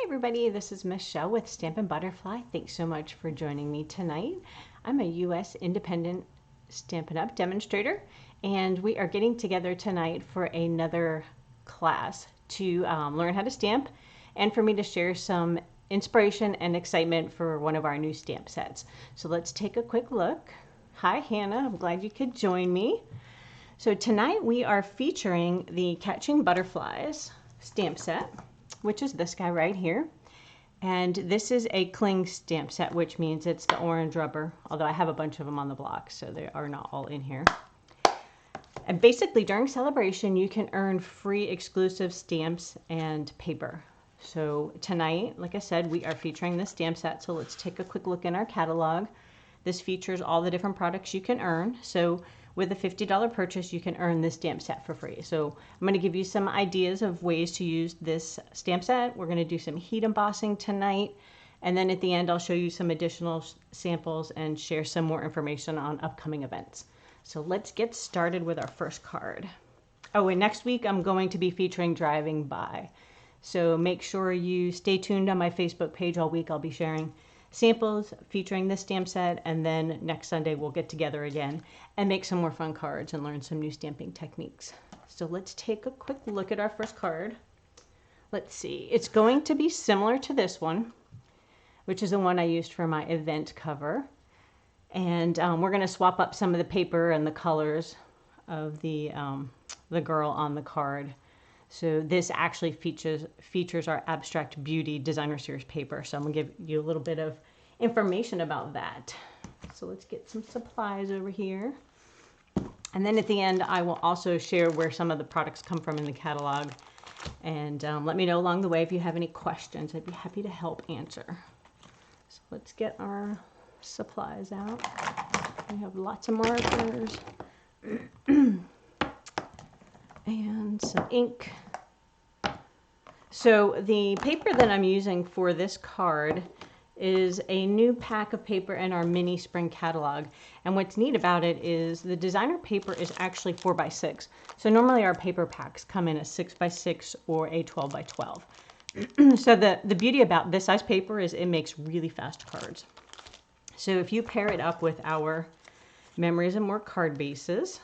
Hey everybody, this is Michelle with Stampin' Butterfly. Thanks so much for joining me tonight. I'm a U.S. independent Stampin' Up! Demonstrator, and we are getting together tonight for another class to learn how to stamp and for me to share some inspiration and excitement for one of our new stamp sets. So let's take a quick look. Hi Hannah, I'm glad you could join me. So tonight we are featuring the Catching Butterflies stamp set, which is this guy right here. And this is a cling stamp set, which means it's the orange rubber, although I have a bunch of them on the block, so they are not all in here. And basically during Sale-a-bration, you can earn free exclusive stamps and paper. So tonight, like I said, we are featuring this stamp set, so let's take a quick look in our catalog. This features all the different products you can earn. So with a $50 purchase, you can earn this stamp set for free. So I'm going to give you some ideas of ways to use this stamp set. We're going to do some heat embossing tonight. And then at the end, I'll show you some additional samples and share some more information on upcoming events. So let's get started with our first card. Oh, and next week, I'm going to be featuring Driving By. So make sure you stay tuned on my Facebook page all week. I'll be sharing samples featuring this stamp set, and then next Sunday we'll get together again and make some more fun cards and learn some new stamping techniques. So let's take a quick look at our first card. Let's see, it's going to be similar to this one, which is the one I used for my event cover. And we're going to swap up some of the paper and the colors of the girl on the card. So this actually features our Abstract Beauty Designer Series paper. So I'm going to give you a little bit of information about that. So let's get some supplies over here. And then at the end, I will also share where some of the products come from in the catalog. And let me know along the way if you have any questions. I'd be happy to help answer. So let's get our supplies out. We have lots of markers. And some ink. So the paper that I'm using for this card is a new pack of paper in our mini spring catalog. And what's neat about it is the designer paper is actually 4x6. So normally our paper packs come in a 6x6 or a 12x12. So the beauty about this size paper is it makes really fast cards. So if you pair it up with our Memories and More card bases,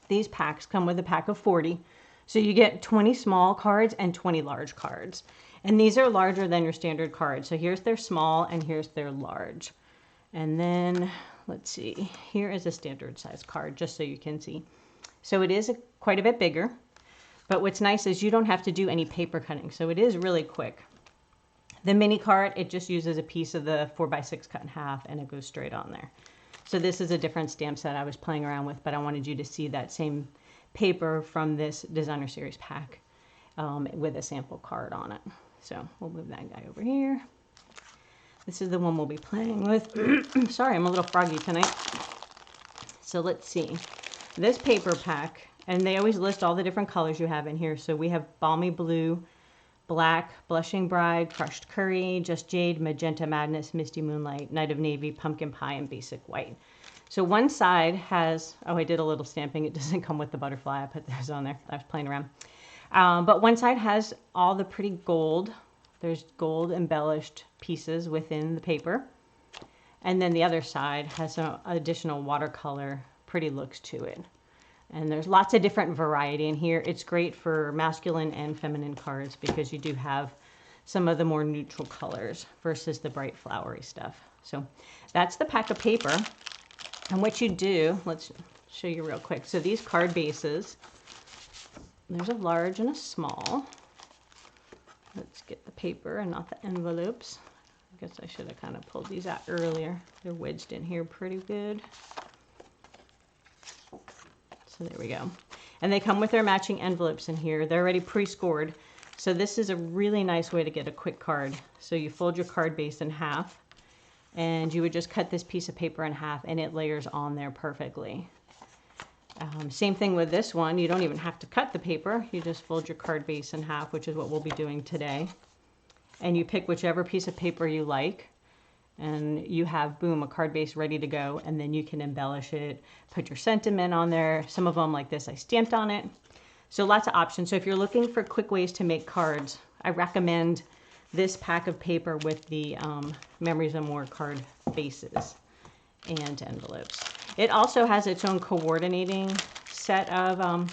these packs come with a pack of 40. So you get 20 small cards and 20 large cards. And these are larger than your standard cards. So here's their small and here's their large. And then, let's see, here is a standard size card, just so you can see. So it is quite a bit bigger. But what's nice is you don't have to do any paper cutting. So it is really quick. The mini card, it just uses a piece of the 4x6 cut in half and it goes straight on there. So this is a different stamp set I was playing around with, but I wanted you to see that same paper from this Designer Series pack with a sample card on it. So we'll move that guy over here. This is the one we'll be playing with. Sorry, I'm a little froggy tonight. So let's see. This paper pack, and they always list all the different colors you have in here. So we have Balmy Blue, Black, Blushing Bride, Crushed Curry, Just Jade, Magenta Madness, Misty Moonlight, Night of Navy, Pumpkin Pie, and Basic White. So one side has, oh, I did a little stamping. It doesn't come with the butterfly. I put those on there. I was playing around. But one side has all the pretty gold. There's gold embellished pieces within the paper. And then the other side has some additional watercolor pretty looks to it. And there's lots of different variety in here. It's great for masculine and feminine cards because you do have some of the more neutral colors versus the bright flowery stuff. So that's the pack of paper. And what you do, let's show you real quick. So these card bases, there's a large and a small. Let's get the paper and not the envelopes. I guess I should have kind of pulled these out earlier. They're wedged in here pretty good. So there we go. And they come with their matching envelopes in here. They're already pre-scored. So this is a really nice way to get a quick card. So you fold your card base in half and you would just cut this piece of paper in half and it layers on there perfectly. Same thing with this one. You don't even have to cut the paper. You just fold your card base in half, which is what we'll be doing today. And you pick whichever piece of paper you like. And you have, boom, a card base ready to go. And then you can embellish it, put your sentiment on there. Some of them like this, I stamped on it. So lots of options. So if you're looking for quick ways to make cards, I recommend this pack of paper with the Memories and More card bases and envelopes. It also has its own coordinating set of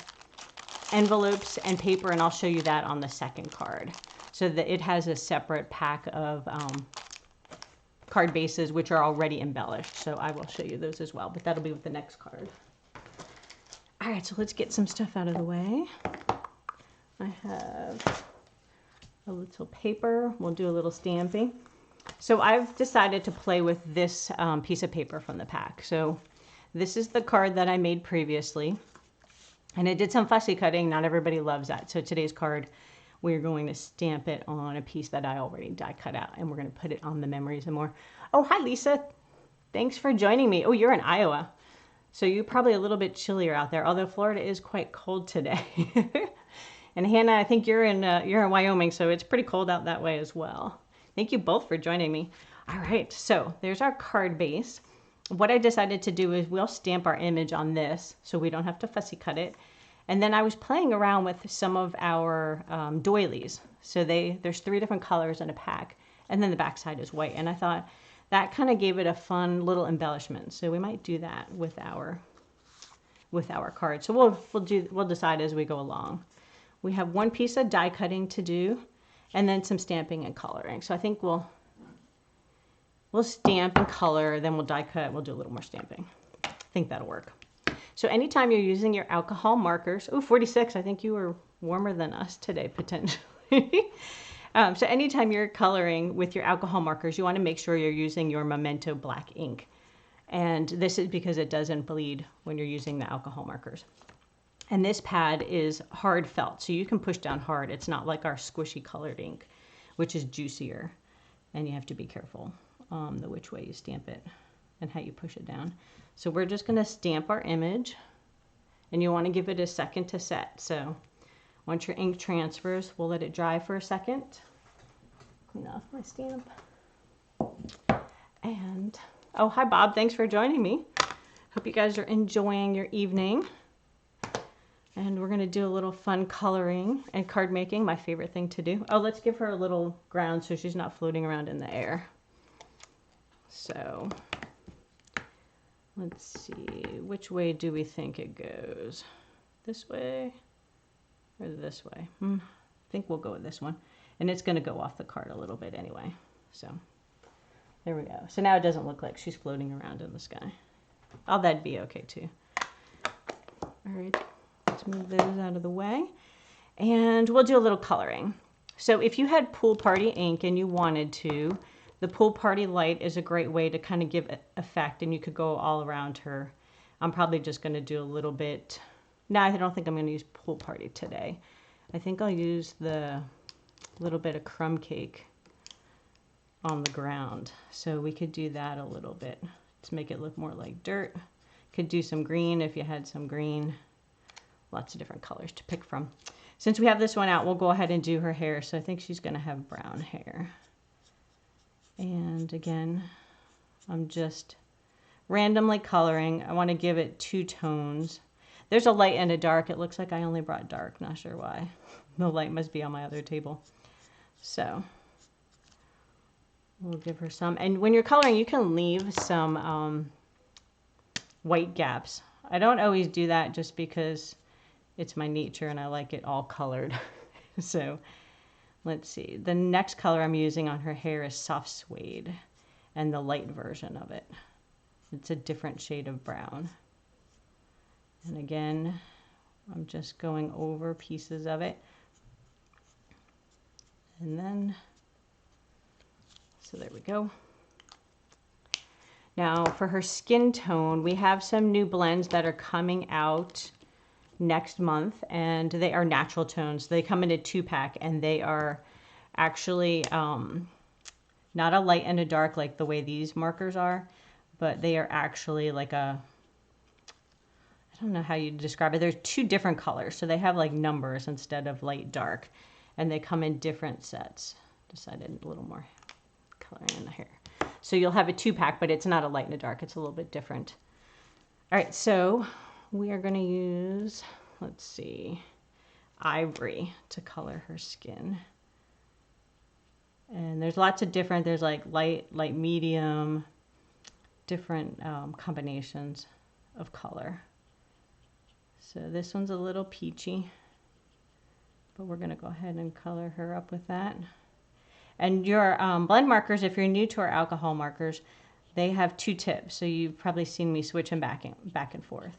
envelopes and paper, and I'll show you that on the second card. So that it has a separate pack of card bases which are already embellished. So I will show you those as well, but that'll be with the next card. All right, so let's get some stuff out of the way. I have a little paper. We'll do a little stamping. So I've decided to play with this piece of paper from the pack. So this is the card that I made previously, and I did some fussy cutting. Not everybody loves that. So today's card, we're going to stamp it on a piece that I already die cut out, and we're going to put it on the Memories and More. Oh, hi, Lisa. Thanks for joining me. Oh, you're in Iowa. So you're probably a little bit chillier out there, although Florida is quite cold today. And Hannah, I think you're in Wyoming, so it's pretty cold out that way as well. Thank you both for joining me. All right, so there's our card base. What I decided to do is we'll stamp our image on this so we don't have to fussy cut it. And then I was playing around with some of our doilies. So there's 3 different colors in a pack, and then the back side is white. And I thought that kind of gave it a fun little embellishment. So we might do that with our card. So we'll decide as we go along. We have one piece of die cutting to do, and then some stamping and coloring. So I think we'll stamp and color, then we'll die cut. We'll do a little more stamping. I think that'll work. So anytime you're using your alcohol markers, oh, 46, I think you were warmer than us today, potentially. So anytime you're coloring with your alcohol markers, you want to make sure you're using your Memento black ink. And this is because it doesn't bleed when you're using the alcohol markers. And this pad is hard felt, so you can push down hard. It's not like our squishy colored ink, which is juicier. And you have to be careful the which way you stamp it and how you push it down. So we're just going to stamp our image, and you want to give it a second to set. So once your ink transfers, we'll let it dry for a second. Clean off my stamp. And, oh, hi, Bob. Thanks for joining me. Hope you guys are enjoying your evening. And we're going to do a little fun coloring and card making, my favorite thing to do. Oh, let's give her a little ground so she's not floating around in the air. So let's see, which way do we think it goes? This way or this way? I think we'll go with this one. And it's going to go off the card a little bit anyway. So there we go. So now it doesn't look like she's floating around in the sky. Oh, that'd be okay too. All right. Let's move those out of the way, and we'll do a little coloring. So if you had Pool Party ink and you wanted to, the Pool Party light is a great way to kind of give effect, and you could go all around her. I'm probably just going to do a little bit. No, I don't think I'm going to use Pool Party today. I think I'll use the little bit of crumb cake on the ground. So we could do that a little bit to make it look more like dirt. Could do some green if you had some green. Lots of different colors to pick from. Since we have this one out, we'll go ahead and do her hair. So I think she's going to have brown hair. And again, I'm just randomly coloring. I want to give it 2 tones. There's a light and a dark. It looks like I only brought dark. Not sure why. The light must be on my other table. So we'll give her some. And when you're coloring, you can leave some white gaps. I don't always do that just because it's my nature and I like it all colored. So let's see. The next color I'm using on her hair is soft suede, and the light version of it. It's a different shade of brown. And again, I'm just going over pieces of it. And then, so there we go. Now for her skin tone, we have some new blends that are coming out next month, and they are natural tones. They come in a 2-pack, and they are actually not a light and a dark like the way these markers are, but they are actually like a, I don't know how you describe it. There's 2 different colors, so they have like numbers instead of light dark, and they come in different sets. Decided a little more coloring in the hair. So you'll have a 2-pack, but it's not a light and a dark. It's a little bit different. All right, so we are going to use, let's see, ivory to color her skin. And there's lots of different, there's like light, medium, different combinations of color. So this one's a little peachy, but we're going to go ahead and color her up with that. And your blend markers, if you're new to our alcohol markers, they have two tips. So you've probably seen me switch them back and forth.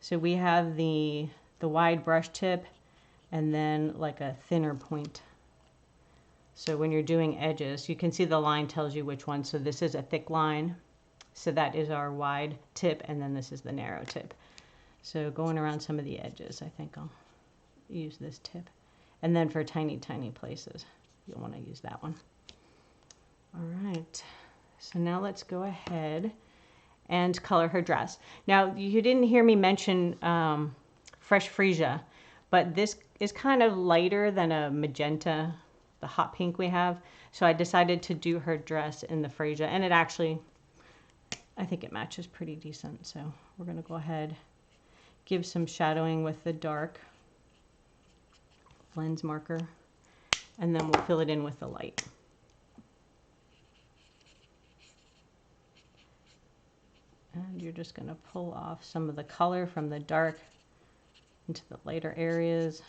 So we have the wide brush tip and then like a thinner point. So when you're doing edges, you can see the line tells you which one. So this is a thick line. So that is our wide tip, and then this is the narrow tip. So going around some of the edges, I think I'll use this tip. And then for tiny, tiny places, you'll want to use that one. All right. So now let's go ahead and color her dress. Now, you didn't hear me mention fresh freesia, but this is kind of lighter than a magenta, the hot pink we have. So I decided to do her dress in the freesia, and it actually, I think it matches pretty decent. So we're going to go ahead, give some shadowing with the dark lens marker, and then we'll fill it in with the light. And you're just going to pull off some of the color from the dark into the lighter areas.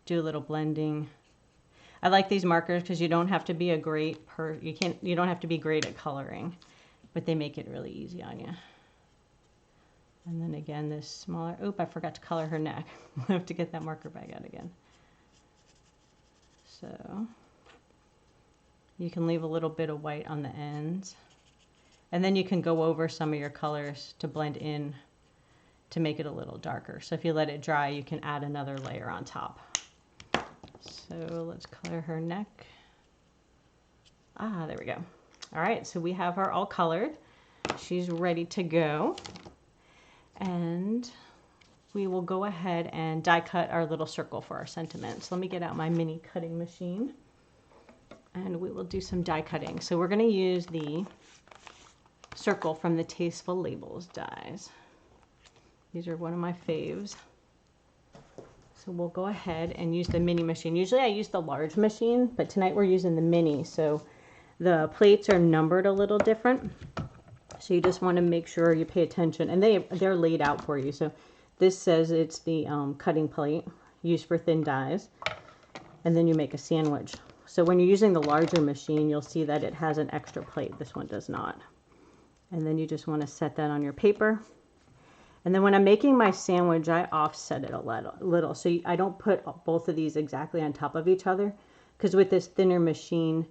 Do a little blending. I like these markers because you don't have to be a great you don't have to be great at coloring, but they make it really easy on you. And then again, this smaller, oop, I forgot to color her neck. We'll have to get that marker back out again. So you can leave a little bit of white on the ends. And then you can go over some of your colors to blend in to make it a little darker. So if you let it dry, you can add another layer on top. So let's color her neck. Ah, there we go. All right, so we have her all colored. She's ready to go. And we will go ahead and die cut our little circle for our sentiments. Let me get out my mini cutting machine. And we will do some die cutting. So we're going to use the circle from the Tasteful Labels dies. These are one of my faves. So we'll go ahead and use the mini machine. Usually I use the large machine, but tonight we're using the mini. So the plates are numbered a little different. So you just want to make sure you pay attention. And they're laid out for you. So this says it's the cutting plate used for thin dies. And then you make a sandwich. So when you're using the larger machine, you'll see that it has an extra plate. This one does not. And then you just want to set that on your paper. And then when I'm making my sandwich, I offset it a little. So I don't put both of these exactly on top of each other. Because with this thinner machine,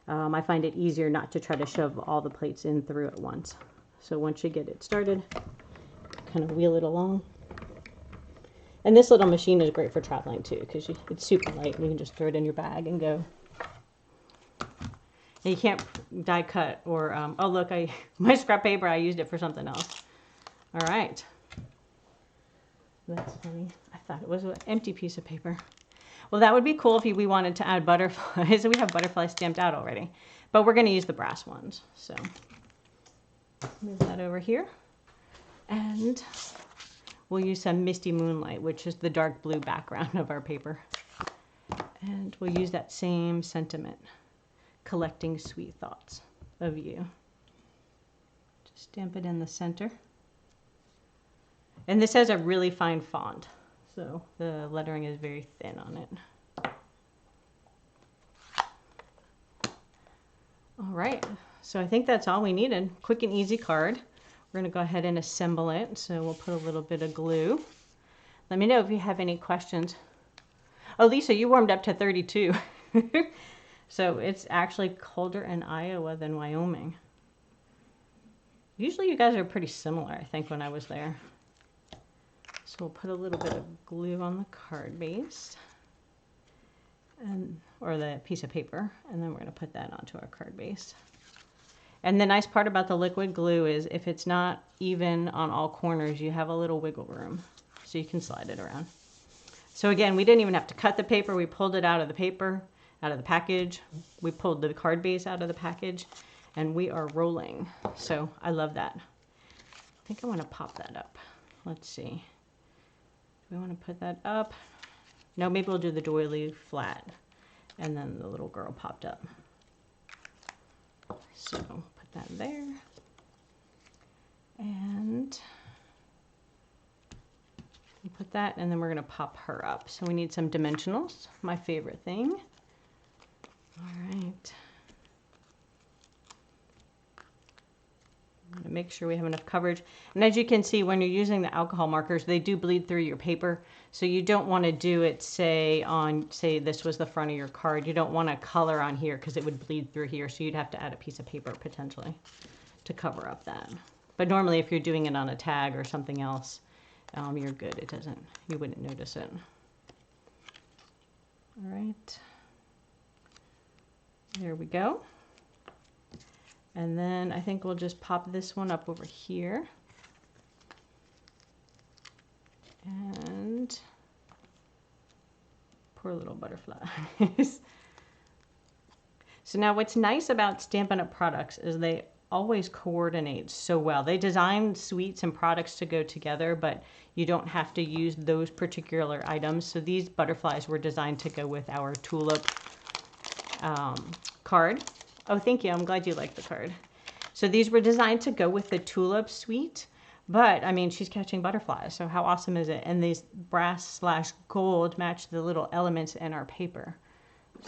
I find it easier not to try to shove all the plates in through at once. So once you get it started, kind of wheel it along. And this little machine is great for traveling too, because it's super light. You can just throw it in your bag and go. And you can't die cut or, oh look, my scrap paper, I used it for something else. All right. That's funny. I thought it was an empty piece of paper. Well, that would be cool if we wanted to add butterflies. So we have butterflies stamped out already. But we're going to use the brass ones. So move that over here. And we'll use some Misty Moonlight, which is the dark blue background of our paper. And we'll use that same sentiment, collecting sweet thoughts of you. Just stamp it in the center. And this has a really fine font, so the lettering is very thin on it. All right, so I think that's all we needed. Quick and easy card. We're going to go ahead and assemble it, so we'll put a little bit of glue. Let me know if you have any questions. Oh, Lisa, you warmed up to 32. So it's actually colder in Iowa than Wyoming. Usually you guys are pretty similar, I think, when I was there. So we'll put a little bit of glue on the card base, or the piece of paper, and then we're going to put that onto our card base. And the nice part about the liquid glue is if it's not even on all corners, you have a little wiggle room, so you can slide it around. So again, we didn't even have to cut the paper. We pulled it out of the paper, out of the package. We pulled the card base out of the package, and we are rolling. So I love that. I think I want to pop that up. Let's see. Do we want to put that up? No, maybe we'll do the doily flat. And then the little girl popped up. So put that there. And put that, and then we're going to pop her up. So we need some dimensionals, my favorite thing. All right. I'm going to make sure we have enough coverage. And as you can see, when you're using the alcohol markers, they do bleed through your paper. So you don't want to do it, say this was the front of your card. You don't want to color on here because it would bleed through here. So you'd have to add a piece of paper potentially to cover up that. But normally if you're doing it on a tag or something else, you're good. You wouldn't notice it. All right. There we go. And then I think we'll just pop this one up over here. And poor little butterflies. So now what's nice about Stampin' Up! Products is they always coordinate so well. They design suites and products to go together, but you don't have to use those particular items. So these butterflies were designed to go with our tulip card. Oh, thank you. I'm glad you like the card. So these were designed to go with the tulip suite, but I mean, she's catching butterflies. So how awesome is it? And these brass/gold match the little elements in our paper.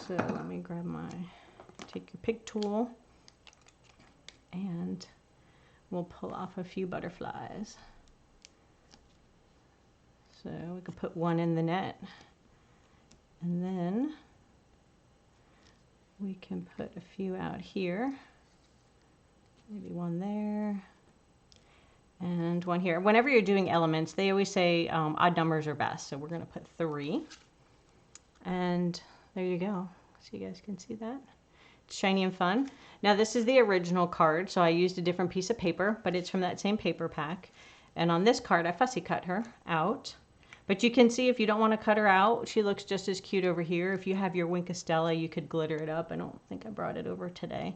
So let me take your pick tool, and we'll pull off a few butterflies. So we could put one in the net, and then we can put a few out here, maybe one there, and one here. Whenever you're doing elements, they always say odd numbers are best, so we're going to put 3. And there you go. So you guys can see that. It's shiny and fun. Now this is the original card, so I used a different piece of paper, but it's from that same paper pack. And on this card, I fussy cut her out. But you can see if you don't want to cut her out, she looks just as cute over here. If you have your Wink of Stella, you could glitter it up. I don't think I brought it over today.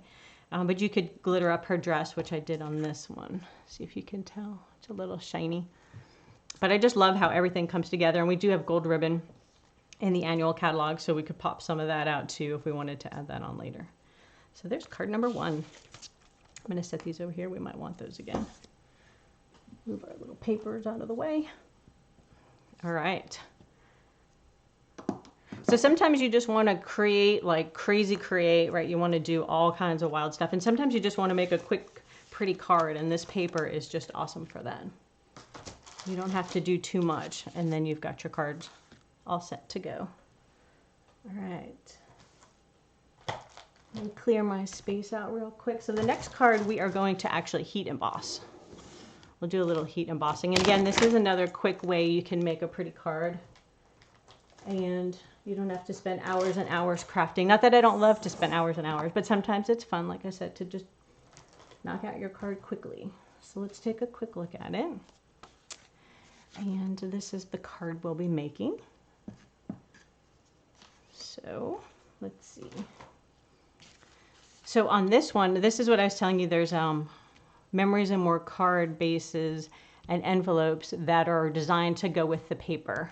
But you could glitter up her dress, which I did on this one. See if you can tell. It's a little shiny. But I just love how everything comes together. And we do have gold ribbon in the annual catalog, so we could pop some of that out too if we wanted to add that on later. So there's card number 1. I'm going to set these over here. We might want those again. Move our little papers out of the way. All right. So sometimes you just want to create like crazy create, right? You want to do all kinds of wild stuff. And sometimes you just want to make a quick, pretty card. And this paper is just awesome for that. You don't have to do too much. And then you've got your cards all set to go. All right. Let me clear my space out real quick. So the next card we are going to actually heat emboss. We'll do a little heat embossing. And again, this is another quick way you can make a pretty card. And you don't have to spend hours and hours crafting. Not that I don't love to spend hours and hours, but sometimes it's fun, like I said, to just knock out your card quickly. So let's take a quick look at it. And this is the card we'll be making. So let's see. So on this one, this is what I was telling you, there's Memories and More card bases and envelopes that are designed to go with the paper.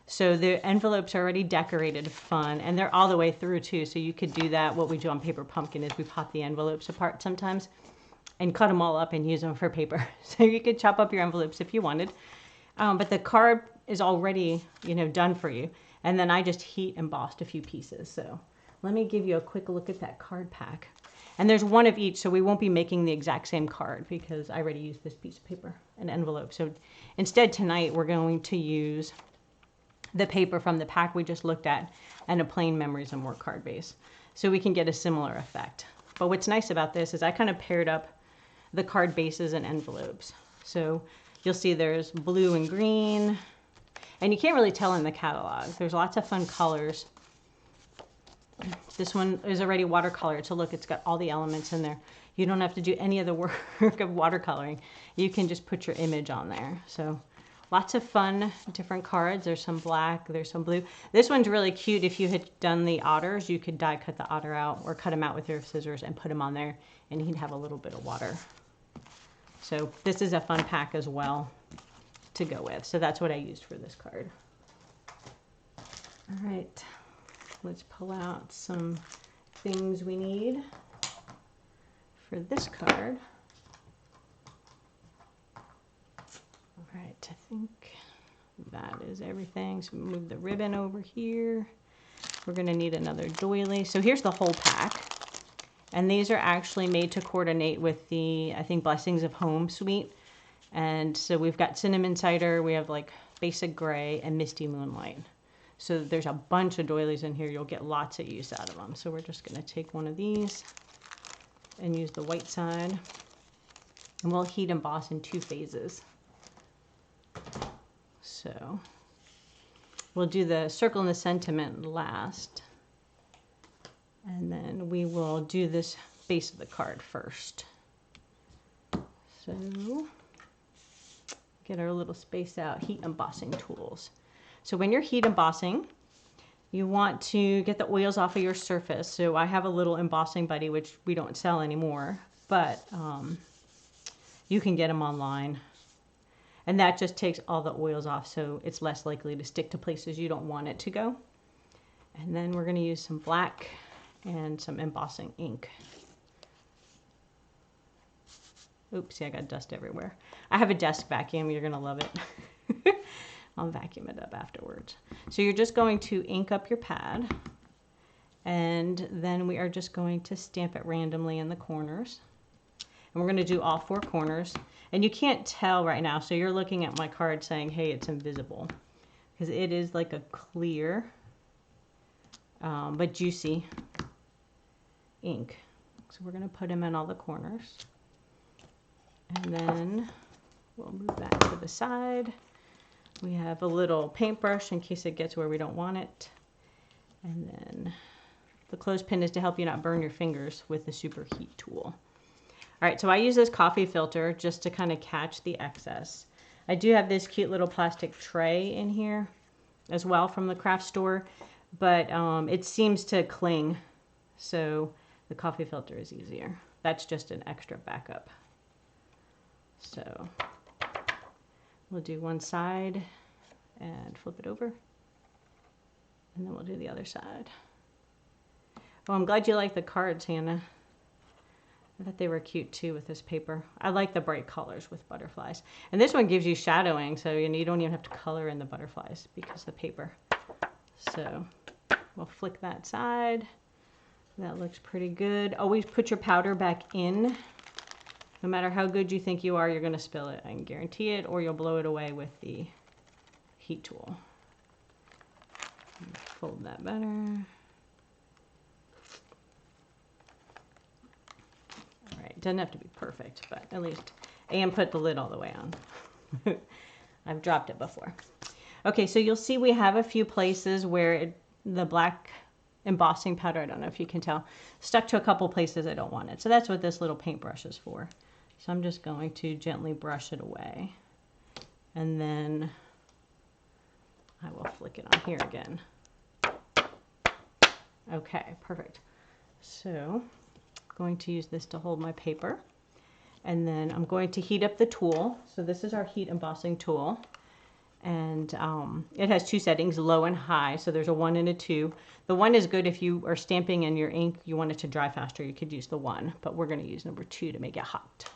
So the envelopes are already decorated fun, and they're all the way through too. So you could do that. What we do on Paper Pumpkin is we pop the envelopes apart sometimes and cut them all up and use them for paper. So you could chop up your envelopes if you wanted. But the card is already, done for you. And then I just heat embossed a few pieces. So let me give you a quick look at that card pack. And there's one of each, so we won't be making the exact same card because I already used this piece of paper, an envelope. So instead tonight we're going to use the paper from the pack we just looked at and a plain Memories and More card base. So we can get a similar effect. But what's nice about this is I kind of paired up the card bases and envelopes. So you'll see there's blue and green, and you can't really tell in the catalog. There's lots of fun colors. This one is already watercolored, so look, it's got all the elements in there. You don't have to do any of the work of watercoloring. You can just put your image on there. So lots of fun, different cards. There's some black, there's some blue. This one's really cute. If you had done the otters, you could die cut the otter out or cut them out with your scissors and put them on there, and he'd have a little bit of water. So this is a fun pack as well to go with. So that's what I used for this card. All right. let's pull out some things we need for this card. All right, I think that is everything. So move the ribbon over here. We're going to need another doily. So here's the whole pack. And these are actually made to coordinate with the, I think, Blessings of Home suite. And so we've got Cinnamon Cider, we have like Basic Gray, and Misty Moonlight. So there's a bunch of doilies in here. You'll get lots of use out of them. So we're just going to take one of these and use the white side. And we'll heat emboss in 2 phases. So we'll do the circle and the sentiment last. And then we will do this base of the card first. So get our little space out, heat embossing tools. So when you're heat embossing, you want to get the oils off of your surface. So I have a little embossing buddy, which we don't sell anymore, but you can get them online. And that just takes all the oils off, so it's less likely to stick to places you don't want it to go. And then we're going to use some black and some embossing ink. Oops, see, I got dust everywhere. I have a desk vacuum. You're going to love it. I'll vacuum it up afterwards. So you're just going to ink up your pad. And then we are just going to stamp it randomly in the corners. And we're going to do all 4 corners. And you can't tell right now, so you're looking at my card saying, hey, it's invisible. Because it is like a clear, but juicy ink. So we're going to put them in all the corners. And then we'll move that to the side. We have a little paintbrush in case it gets where we don't want it. And then the clothespin is to help you not burn your fingers with the super heat tool. All right, so I use this coffee filter just to kind of catch the excess. I do have this cute little plastic tray in here as well from the craft store, but it seems to cling, so the coffee filter is easier. That's just an extra backup. So we'll do one side and flip it over, and then we'll do the other side. Oh, I'm glad you like the cards, Hannah. I thought they were cute too with this paper. I like the bright colors with butterflies. And this one gives you shadowing, so you don't even have to color in the butterflies because of the paper. So we'll flick that side. That looks pretty good. Always put your powder back in. No matter how good you think you are, you're going to spill it. I can guarantee it, or you'll blow it away with the heat tool. Fold that better. It doesn't have to be perfect, but at least, and put the lid all the way on. I've dropped it before. Okay, so you'll see we have a few places where the black embossing powder, I don't know if you can tell, stuck to a couple places I don't want it. So that's what this little paintbrush is for. So I'm just going to gently brush it away. And then I will flick it on here again. Okay, perfect. So going to use this to hold my paper, and then I'm going to heat up the tool. So this is our heat embossing tool, and it has 2 settings, low and high. So there's a 1 and a 2. The 1 is good if you are stamping and your ink, you want it to dry faster, you could use the 1, but we're going to use number 2 to make it hot.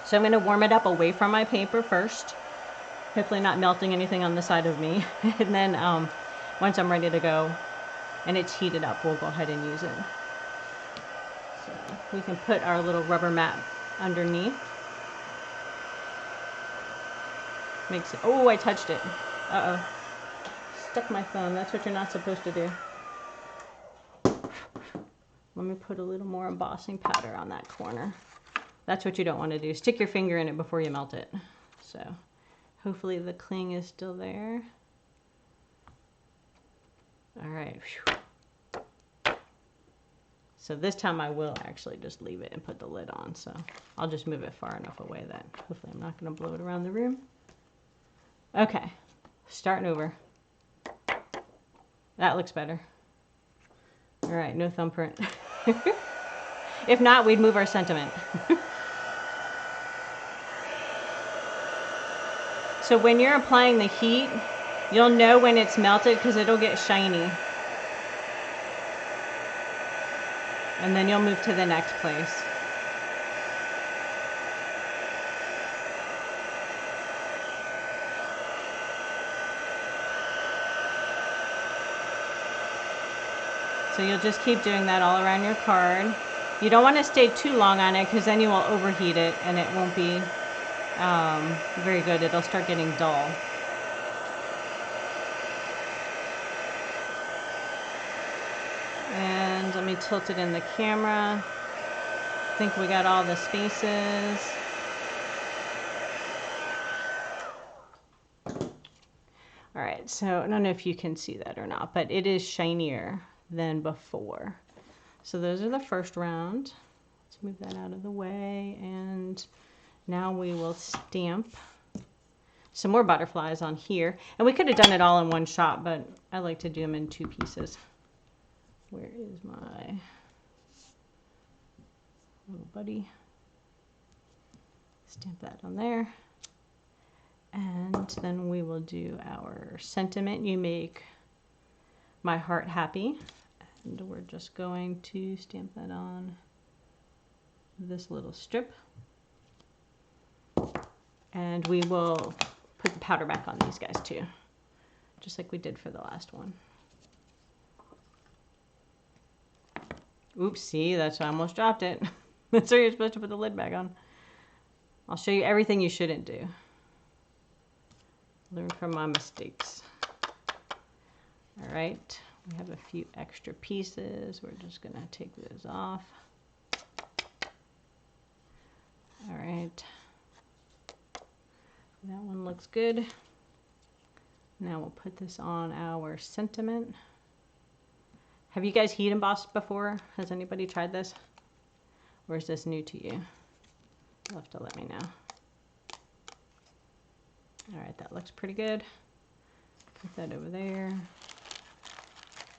So I'm going to warm it up away from my paper first, hopefully not melting anything on the side of me. And then once I'm ready to go and it's heated up, we'll go ahead and use it. So we can put our little rubber mat underneath. Makes it, oh, I touched it. Uh-oh. Stuck my thumb. That's what you're not supposed to do. Let me put a little more embossing powder on that corner. That's what you don't want to do. Stick your finger in it before you melt it. So hopefully the cling is still there. All right. So this time I will actually just leave it and put the lid on. So I'll just move it far enough away that hopefully I'm not going to blow it around the room. Okay, starting over. That looks better. All right, no thumbprint. If not, we'd move our sentiment. So when you're applying the heat, You'll know when it's melted because it'll get shiny. And then you'll move to the next place. So you'll just keep doing that all around your card. You don't want to stay too long on it because then you will overheat it and it won't be very good. It'll start getting dull. And let me tilt it in the camera. I think we got all the spaces. All right, so I don't know if you can see that or not, but it is shinier than before. So those are the first round. Let's move that out of the way. And now we will stamp some more butterflies on here. And we could have done it all in one shot, but I like to do them in 2 pieces. Where is my little buddy? Stamp that on there. And then we will do our sentiment. You make my heart happy. And we're just going to stamp that on this little strip. And we will put the powder back on these guys too, just like we did for the last one. Oops, see, that's why I almost dropped it. That's where you're supposed to put the lid back on. I'll show you everything you shouldn't do. Learn from my mistakes. All right, we have a few extra pieces. We're just gonna take those off. All right, that one looks good. Now we'll put this on our sentiment. Have you guys heat embossed before? Has anybody tried this? Or is this new to you? You'll have to let me know. All right, that looks pretty good. Put that over there.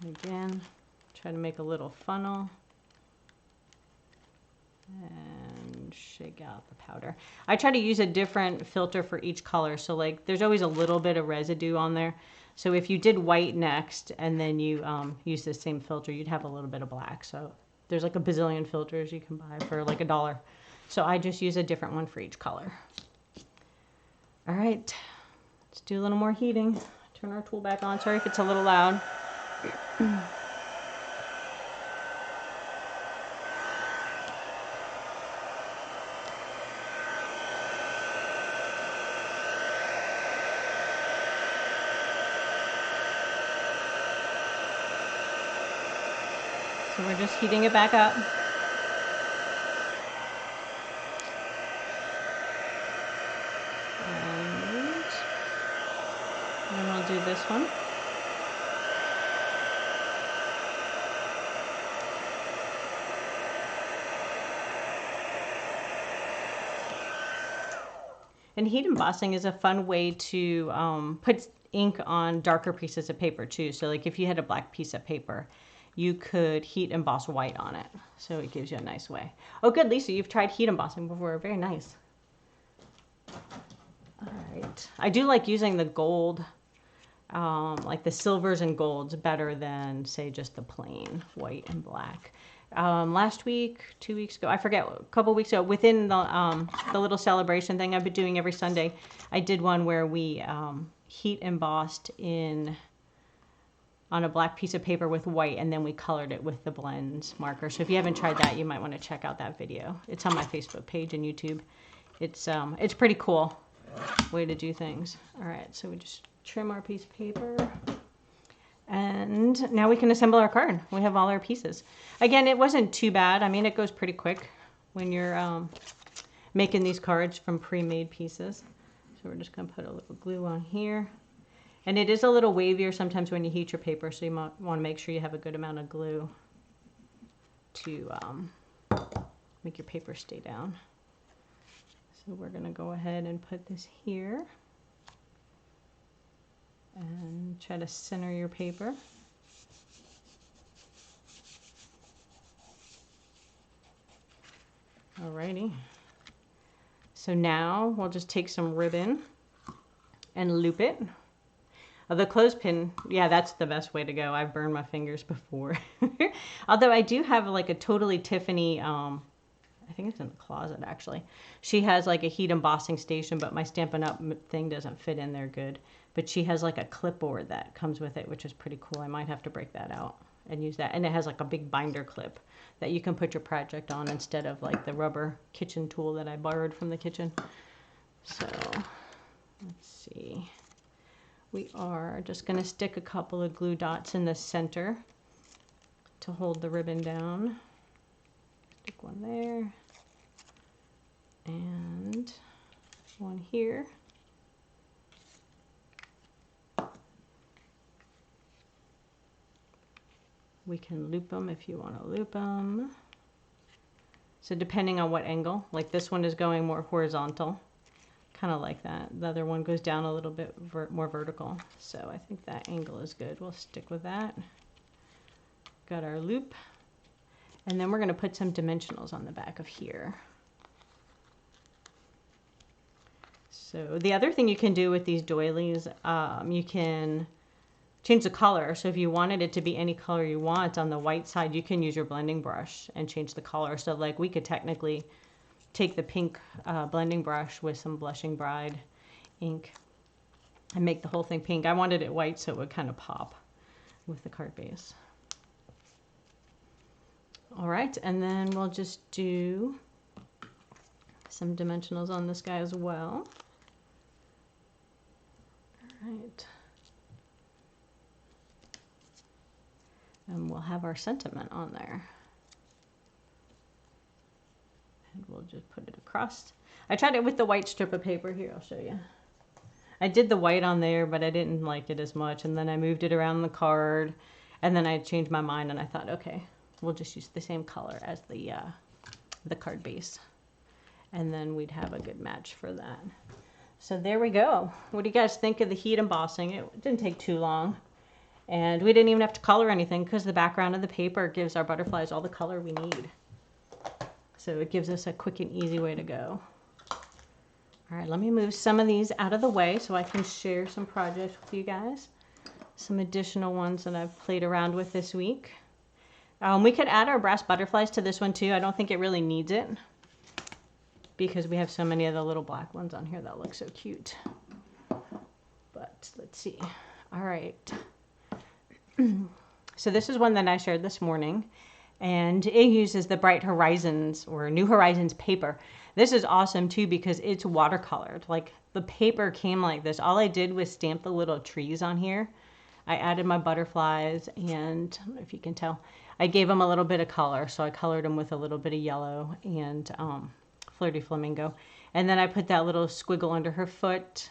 And again, try to make a little funnel. And shake out the powder. I try to use a different filter for each color. So like there's always a little bit of residue on there. So if you did white next and then you use the same filter, you'd have a little bit of black. So there's like a bazillion filters you can buy for like $1. So I just use a different one for each color. All right, let's do a little more heating. Turn our tool back on. Sorry if it's a little loud. So we're just heating it back up. And then we'll do this one. And heat embossing is a fun way to put ink on darker pieces of paper too. So like if you had a black piece of paper, you could heat emboss white on it. So it gives you a nice way. Oh good, Lisa, you've tried heat embossing before. Very nice. All right. I do like using the gold, like the silvers and golds better than say just the plain white and black. Last week, 2 weeks ago, I forget, a couple weeks ago, within the little celebration thing I've been doing every Sunday, I did one where we heat embossed on a black piece of paper with white, and then we colored it with the blends marker. So if you haven't tried that, you might want to check out that video. It's on my Facebook page and YouTube. It's pretty cool way to do things. All right, so we just trim our piece of paper. And now we can assemble our card. We have all our pieces. Again, it wasn't too bad. I mean, it goes pretty quick when you're making these cards from pre-made pieces. So we're just going to put a little glue on here. And it is a little wavier sometimes when you heat your paper, so you might want to make sure you have a good amount of glue to make your paper stay down. So we're going to go ahead and put this here. And try to center your paper. Alrighty. So now we'll just take some ribbon and loop it. The clothespin, yeah, that's the best way to go. I've burned my fingers before. Although I do have like a totally Tiffany, I think it's in the closet actually. She has like a heat embossing station, but my Stampin' Up thing doesn't fit in there good. But she has like a clipboard that comes with it, which is pretty cool. I might have to break that out and use that. And it has like a big binder clip that you can put your project on instead of like the rubber kitchen tool that I borrowed from the kitchen. So let's see. We are just going to stick a couple of glue dots in the center to hold the ribbon down. Stick one there and one here. We can loop them if you want to loop them. So depending on what angle, like this one is going more horizontal, kind of like that. The other one goes down a little bit more vertical. So I think that angle is good. We'll stick with that. Got our loop. And then we're going to put some dimensionals on the back of here. So the other thing you can do with these doilies, you can change the color. So if you wanted it to be any color you want on the white side, you can use your blending brush and change the color. So like we could technically take the pink blending brush with some Blushing Bride ink and make the whole thing pink. I wanted it white so it would kind of pop with the card base. All right, and then we'll just do some dimensionals on this guy as well. All right. And we'll have our sentiment on there. And we'll just put it across. I tried it with the white strip of paper. Here, I'll show you. I did the white on there, but I didn't like it as much. And then I moved it around the card. And then I changed my mind and I thought, okay, we'll just use the same color as the card base. And then we'd have a good match for that. So there we go. What do you guys think of the heat embossing? It didn't take too long. And we didn't even have to color anything because the background of the paper gives our butterflies all the color we need. So it gives us a quick and easy way to go. All right, let me move some of these out of the way so I can share some projects with you guys. Some additional ones that I've played around with this week. We could add our brass butterflies to this one too. I don't think it really needs it because we have so many of the little black ones on here that look so cute. But let's see. All right. So this is one that I shared this morning, and it uses the Bright Horizons or New Horizons paper. This is awesome too because it's watercolored. Like the paper came like this. All I did was stamp the little trees on here. I added my butterflies, and I don't know if you can tell, I gave them a little bit of color. So I colored them with a little bit of yellow and Flirty Flamingo. And then I put that little squiggle under her foot.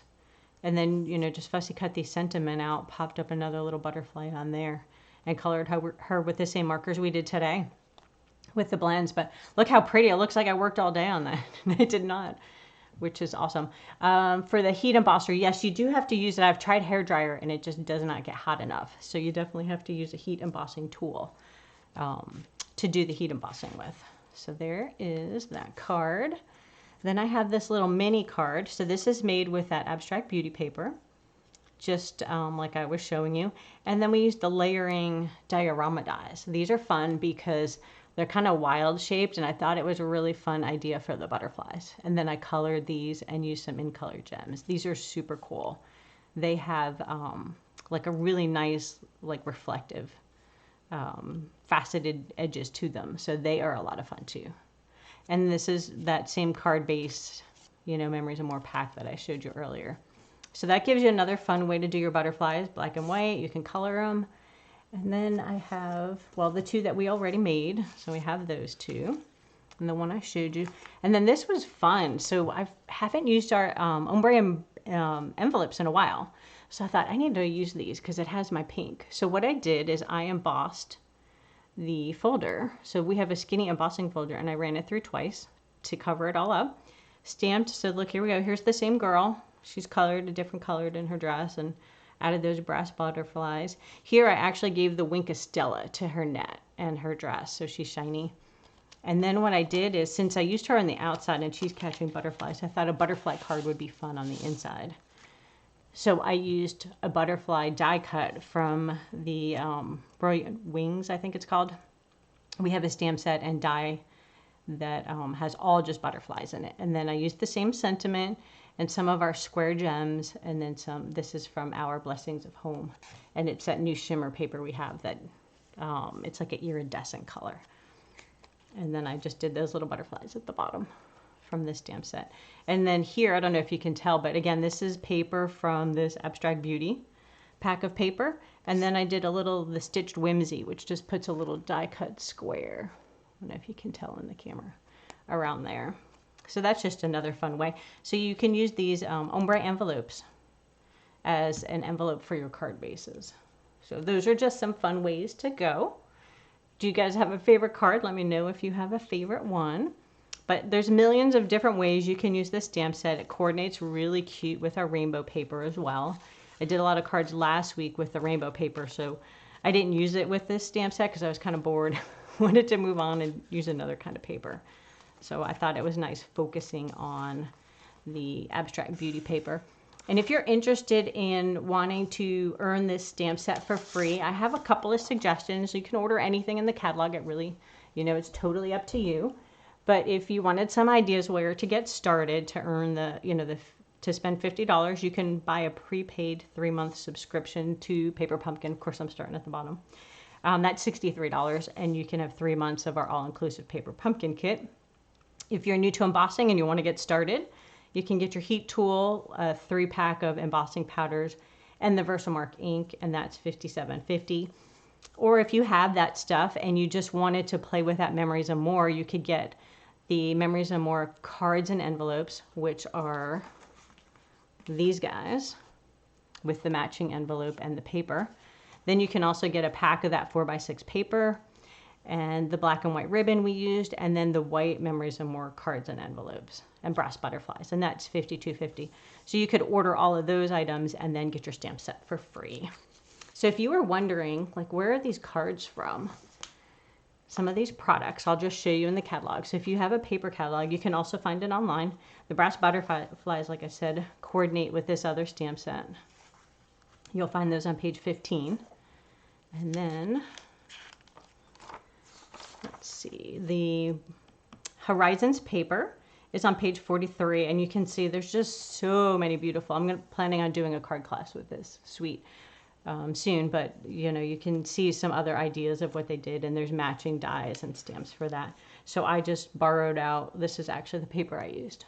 And then, you know, just fussy cut the sentiment out, popped up another little butterfly on there, and colored her with the same markers we did today with the blends. But look how pretty. It looks like I worked all day on that. I did not, which is awesome. For the heat embosser, yes, you do have to use it. I've tried hair dryer, and it just does not get hot enough. So you definitely have to use a heat embossing tool to do the heat embossing with. So there is that card. Then I have this little mini card. So this is made with that Abstract Beauty paper, just like I was showing you. And then we used the layering diorama dies. These are fun because they're kind of wild shaped, and I thought it was a really fun idea for the butterflies. And then I colored these and used some in color gems. These are super cool. They have like a really nice, like reflective, faceted edges to them. So they are a lot of fun too. And this is that same card base, you know, Memories and More pack that I showed you earlier. So that gives you another fun way to do your butterflies, black and white. You can color them. And then I have, well, the two that we already made. So we have those two. And the one I showed you. And then this was fun. So I haven't used our ombre envelopes in a while. So I thought I need to use these because it has my pink. So what I did is I embossed the folder. So we have a skinny embossing folder, and I ran it through twice to cover it all up. Stamped, so look, here we go. Here's the same girl. She's colored, a different colored in her dress, and added those brass butterflies. Here I actually gave the Wink of Stella to her net and her dress, so she's shiny. And then what I did is, since I used her on the outside and she's catching butterflies, I thought a butterfly card would be fun on the inside. So I used a butterfly die cut from the Brilliant Wings, I think it's called. We have a stamp set and die that has all just butterflies in it. And then I used the same sentiment and some of our square gems, and then some. This is from our Blessings of Home. And it's that new shimmer paper we have that it's like an iridescent color. And then I just did those little butterflies at the bottom from this stamp set. And then here, I don't know if you can tell, but again, this is paper from this Abstract Beauty pack of paper. And then I did the Stitched Whimsy, which just puts a little die cut square. I don't know if you can tell in the camera around there. So that's just another fun way. So you can use these ombre envelopes as an envelope for your card bases. So those are just some fun ways to go. Do you guys have a favorite card? Let me know if you have a favorite one. But there's millions of different ways you can use this stamp set. It coordinates really cute with our rainbow paper as well. I did a lot of cards last week with the rainbow paper, so I didn't use it with this stamp set because I was kind of bored. Wanted to move on and use another kind of paper. So I thought it was nice focusing on the Abstract Beauty paper. And if you're interested in wanting to earn this stamp set for free, I have a couple of suggestions. You can order anything in the catalog. It really, it's totally up to you. But if you wanted some ideas where to get started to earn to spend $50, you can buy a prepaid 3-month subscription to Paper Pumpkin. Of course, I'm starting at the bottom. That's $63, and you can have 3 months of our all-inclusive Paper Pumpkin kit. If you're new to embossing and you want to get started, you can get your heat tool, a 3-pack of embossing powders, and the Versamark ink, and that's $57.50. Or if you have that stuff and you just wanted to play with that Memories and More, you could get the Memories and More cards and envelopes, which are these guys with the matching envelope and the paper. Then you can also get a pack of that 4x6 paper and the black and white ribbon we used, and then the white Memories and More cards and envelopes and brass butterflies, and that's $52.50. So you could order all of those items and then get your stamp set for free. So if you were wondering, like, where are these cards from? Some of these products I'll just show you in the catalog. So if you have a paper catalog, you can also find it online. The brass butterflies, like I said, coordinate with this other stamp set. You'll find those on page 15. And then, let's see, the Horizons paper is on page 43, and you can see there's just so many beautiful. I'm planning on doing a card class with this suite soon, but you can see some other ideas of what they did, and there's matching dies and stamps for that. So I just borrowed out, this is actually the paper I used.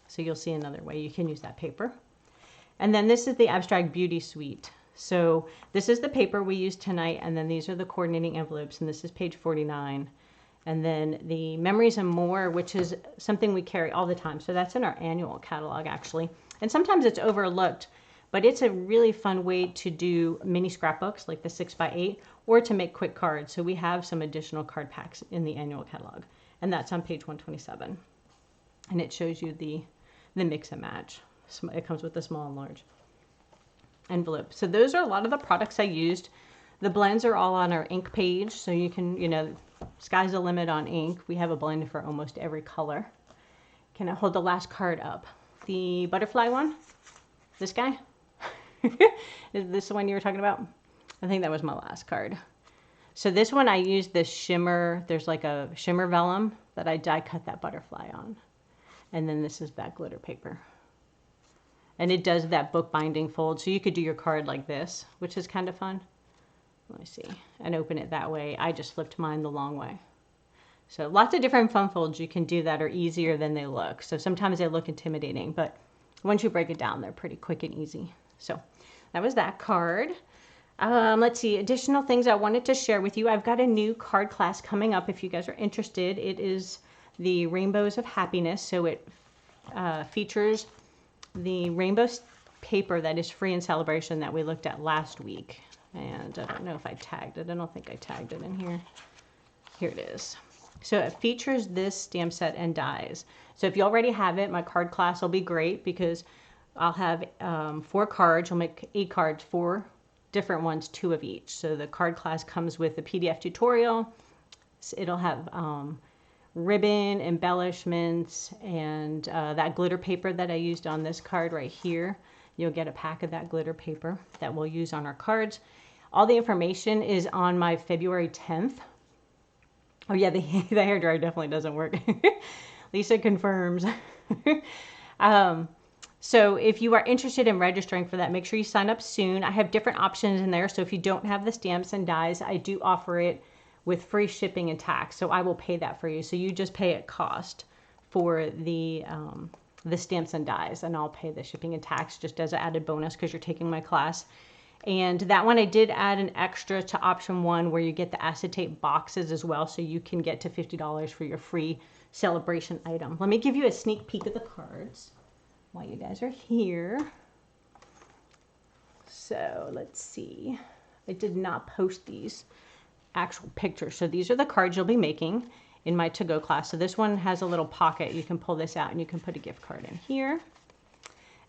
So you'll see another way you can use that paper. And then this is the Abstract Beauty suite. So this is the paper we used tonight, and then these are the coordinating envelopes, and this is page 49. And then the Memories and More, which is something we carry all the time. So that's in our annual catalog, actually. And sometimes it's overlooked, but it's a really fun way to do mini scrapbooks like the 6x8, or to make quick cards. So we have some additional card packs in the annual catalog, and that's on page 127. And it shows you the mix and match. It comes with the small and large envelope. So those are a lot of the products I used. The blends are all on our ink page, so you can, sky's the limit on ink. We have a blend for almost every color. Can I hold the last card up? The butterfly one? This guy? Is this the one you were talking about? I think that was my last card. So this one I used this shimmer. There's like a shimmer vellum that I die cut that butterfly on. And then this is that glitter paper. And it does that bookbinding fold. So you could do your card like this, which is kind of fun. Let me see. And open it that way. I just flipped mine the long way. So lots of different fun folds you can do that are easier than they look. So sometimes they look intimidating, but once you break it down, they're pretty quick and easy. So that was that card. Let's see, additional things I wanted to share with you. I've got a new card class coming up if you guys are interested. It is the Rainbows of Happiness. So it features the rainbow paper that is free in Sale-a-bration that we looked at last week. And I don't know if I tagged it. I don't think I tagged it in here. Here it is. So it features this stamp set and dies. So if you already have it, my card class will be great because I'll have 4 cards. I'll make 8 cards, 4 different ones, 2 of each. So the card class comes with a PDF tutorial. It'll have ribbon, embellishments, and that glitter paper that I used on this card right here. you'll get a pack of that glitter paper that we'll use on our cards. All the information is on my February 10th. Oh yeah, the hairdryer definitely doesn't work. Lisa confirms. So if you are interested in registering for that, make sure you sign up soon. I have different options in there. So if you don't have the stamps and dies, I do offer it with free shipping and tax. So I will pay that for you. So you just pay at cost for the stamps and dies, and I'll pay the shipping and tax just as an added bonus because you're taking my class. And that one I did add an extra to option 1 where you get the acetate boxes as well, so you can get to $50 for your free Sale-a-bration item. Let me give you a sneak peek of the cards while you guys are here. So let's see. I did not post these actual pictures. So these are the cards you'll be making in my to-go class. So this one has a little pocket. You can pull this out and you can put a gift card in here.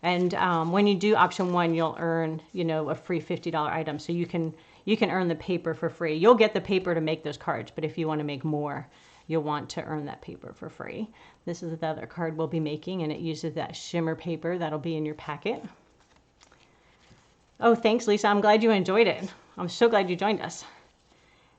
And when you do option 1, you'll earn, a free $50 item. So you can earn the paper for free. You'll get the paper to make those cards, but if you want to make more, you'll want to earn that paper for free. This is the other card we'll be making, and it uses that shimmer paper that'll be in your packet. Oh, thanks, Lisa. I'm glad you enjoyed it. I'm so glad you joined us.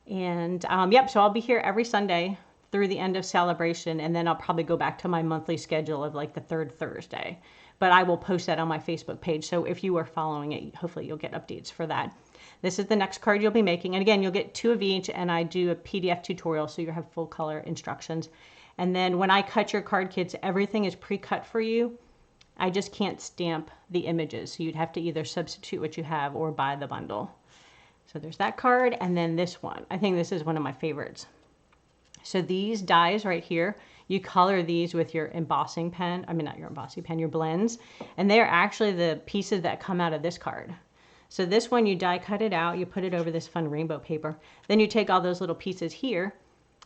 And yep, so I'll be here every Sunday through the end of Sale-a-bration, and then I'll probably go back to my monthly schedule of like the 3rd Thursday. But I will post that on my Facebook page. So if you are following it, hopefully you'll get updates for that. This is the next card you'll be making. And again, you'll get 2 of each, and I do a PDF tutorial so you have full color instructions. And then when I cut your card kits, everything is pre-cut for you. I just can't stamp the images. So you'd have to either substitute what you have or buy the bundle. So there's that card, and then this one. I think this is one of my favorites. So these dies right here, you color these with your embossing pen. I mean, not your embossing pen, your blends. And they're actually the pieces that come out of this card. So this one, you die cut it out, you put it over this fun rainbow paper. Then you take all those little pieces here,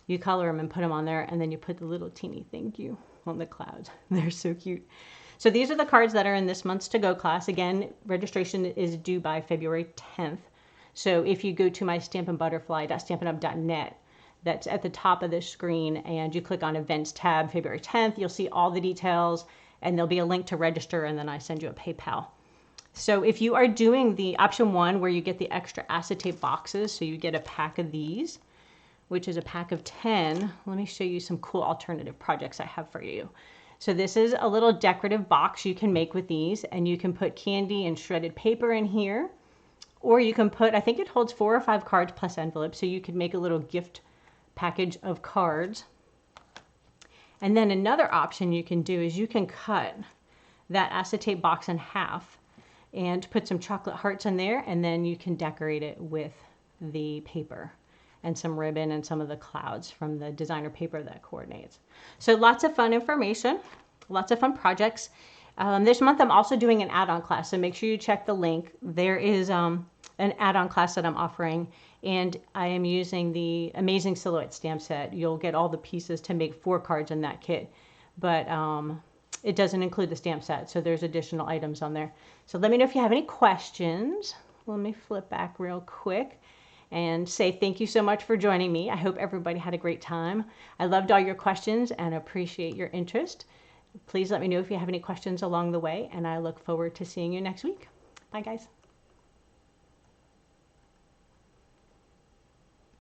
you color them and put them on there, and then you put the little teeny thank you on the clouds. They're so cute. So these are the cards that are in this month's to-go class. Again, registration is due by February 10th. So if you go to my stampinbutterfly.stampinup.net, that's at the top of this screen, and you click on Events tab, February 10th, you'll see all the details, and there'll be a link to register, and then I send you a PayPal. So if you are doing the option 1 where you get the extra acetate boxes, so you get a pack of these, which is a pack of 10, let me show you some cool alternative projects I have for you. So this is a little decorative box you can make with these, and you can put candy and shredded paper in here, or you can put, I think it holds 4 or 5 cards plus envelopes, so you could make a little gift package of cards. And then another option you can do is you can cut that acetate box in half and put some chocolate hearts in there, and then you can decorate it with the paper and some ribbon and some of the clouds from the designer paper that coordinates. So lots of fun information, lots of fun projects. This month I'm also doing an add-on class, so make sure you check the link. There is an add-on class that I'm offering, and I am using the Amazing Silhouette stamp set. You'll get all the pieces to make 4 cards in that kit, but it doesn't include the stamp set, so there's additional items on there. So let me know if you have any questions. Let me flip back real quick and say thank you so much for joining me. I hope everybody had a great time. I loved all your questions and appreciate your interest. Please let me know if you have any questions along the way, and I look forward to seeing you next week. Bye, guys.